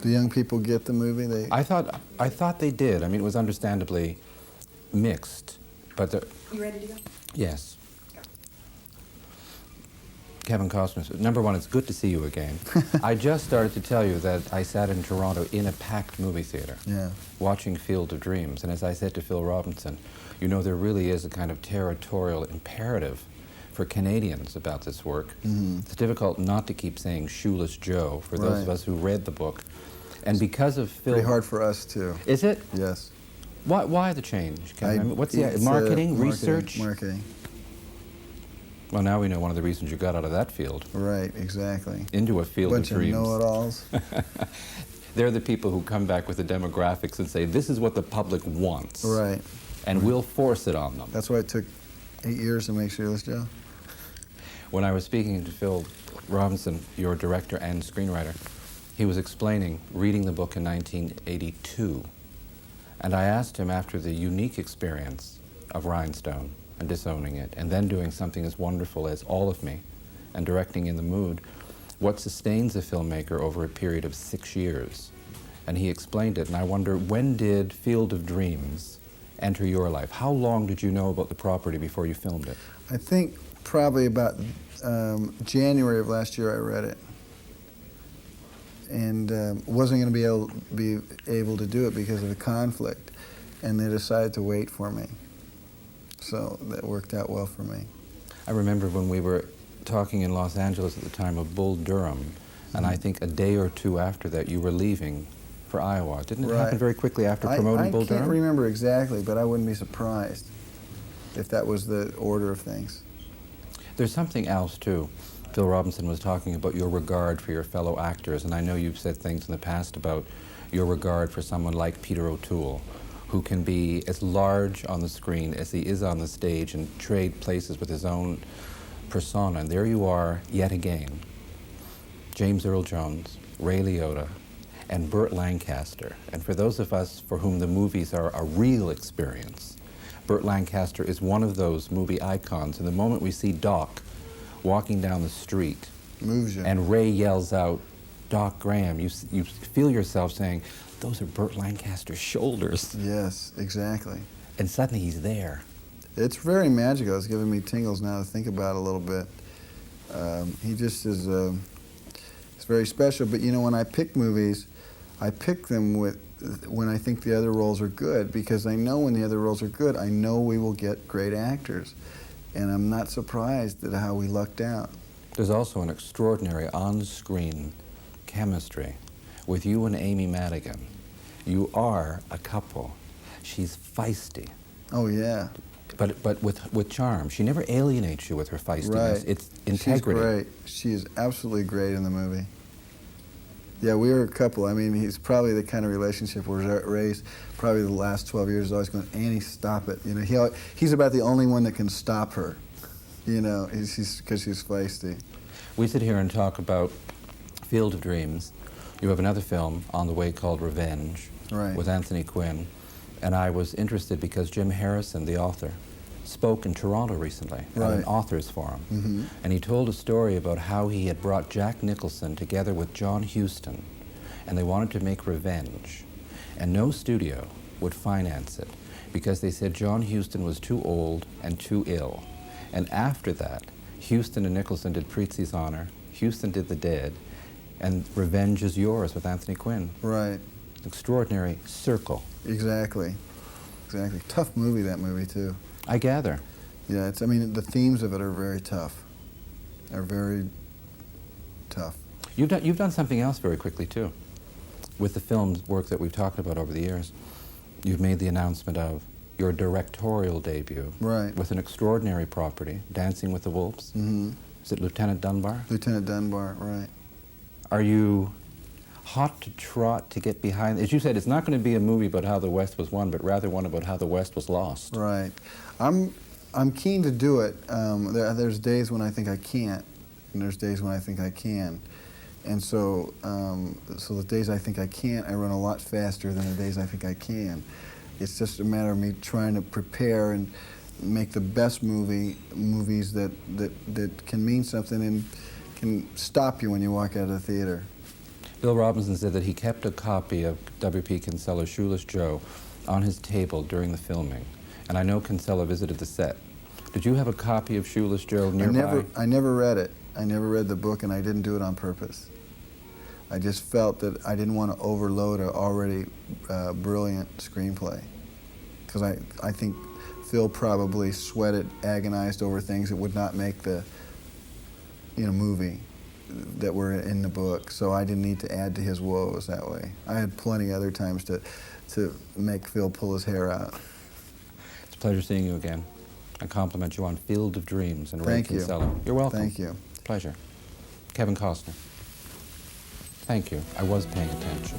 Do young people get the movie? I thought they did. I mean, it was understandably mixed, but You ready to go? yes. Kevin Costner, number one, it's good to see you again. I just started to tell you that I sat in Toronto in a packed movie theater, watching Field of Dreams, and as I said to Phil Robinson, you know, there really is a kind of territorial imperative for Canadians about this work. It's difficult not to keep saying Shoeless Joe for those of us who read the book. And because of Phil... Pretty hard for us, too. Is it? Yes. Why the change, Kevin? What's the marketing, research? Marketing. Well, now we know one of the reasons you got out of that field. Right, exactly. Into a field of dreams. Bunch of know-it-alls. They're the people who come back with the demographics and say, this is what the public wants. Right. And we'll force it on them. That's why it took 8 years to make Shoeless Joe. When I was speaking to Phil Robinson, your director and screenwriter, he was explaining reading the book in 1982. And I asked him, after the unique experience of Rhinestone and disowning it, and then doing something as wonderful as All of Me and directing In the Mood, what sustains a filmmaker over a period of 6 years? And he explained it, and I wonder, when did Field of Dreams enter your life? How long did you know about the property before you filmed it? I think probably about January of last year I read it. And wasn't going to be able to do it because of the conflict. And they decided to wait for me. So that worked out well for me. I remember when we were talking in Los Angeles at the time of Bull Durham, and I think a day or two after that you were leaving for Iowa. Didn't it happen very quickly after promoting Bull Durham? I can't remember exactly, but I wouldn't be surprised if that was the order of things. There's something else, too. Phil Robinson was talking about your regard for your fellow actors, and I know you've said things in the past about your regard for someone like Peter O'Toole, who can be as large on the screen as he is on the stage and trade places with his own persona. And there you are, yet again. James Earl Jones, Ray Liotta, and Burt Lancaster. And for those of us for whom the movies are a real experience, Burt Lancaster is one of those movie icons. And the moment we see Doc walking down the street, moves you, and Ray yells out, "Doc Graham," you feel yourself saying, those are Burt Lancaster's shoulders. Yes, exactly. And suddenly he's there. It's very magical. It's giving me tingles now to think about it a little bit. He just is, it's very special. But you know, when I pick movies, I pick them when I think the other roles are good, because I know when the other roles are good, I know we will get great actors. And I'm not surprised at how we lucked out. There's also an extraordinary on-screen chemistry with you and Amy Madigan. You are a couple. She's feisty. Oh, yeah. But with charm. She never alienates you with her feistiness. Right. It's integrity. She's great. She is absolutely great in the movie. Yeah, we were a couple. I mean, he's probably the kind of relationship where Ray's probably the last 12 years is always going, Annie, stop it. You know, he's about the only one that can stop her. You know, because she's feisty. We sit here and talk about Field of Dreams. You have another film on the way called Revenge, with Anthony Quinn. And I was interested because Jim Harrison, the author, spoke in Toronto recently at an author's forum. And he told a story about how he had brought Jack Nicholson together with John Huston, and they wanted to make Revenge. And no studio would finance it because they said John Huston was too old and too ill. And after that, Huston and Nicholson did Preetzi's Honor, Huston did The Dead, and Revenge is Yours with Anthony Quinn. Right. Extraordinary circle. Exactly. Exactly. Tough movie, that movie, too. I gather. Yeah, I mean, the themes of it are very tough. Are very tough. You've done something else very quickly, too. With the film's work that we've talked about over the years, you've made the announcement of your directorial debut. Right. With an extraordinary property, Dancing with the Wolves. Is it Lieutenant Dunbar? Lieutenant Dunbar, right. Are you hot to trot to get behind? As you said, it's not going to be a movie about how the West was won, but rather one about how the West was lost. Right. I'm keen to do it. There's days when I think I can't, and there's days when I think I can. And so, so the days I think I can't, I run a lot faster than the days I think I can. It's just a matter of me trying to prepare and make the best movies that can mean something and can stop you when you walk out of the theater. Bill Robinson said that he kept a copy of W.P. Kinsella's Shoeless Joe on his table during the filming. And I know Kinsella visited the set. Did you have a copy of Shoeless Joe nearby? I never read it. I never read the book, and I didn't do it on purpose. I just felt that I didn't want to overload an already brilliant screenplay. Because I think Phil probably sweated, agonized over things that would not make the movie that were in the book. So I didn't need to add to his woes that way. I had plenty other times to make Phil pull his hair out. It's a pleasure seeing you again. I compliment you on Field of Dreams and Ray Thank you. Kinsella. You're welcome. Thank you. Pleasure. Kevin Costner. Thank you. I was paying attention.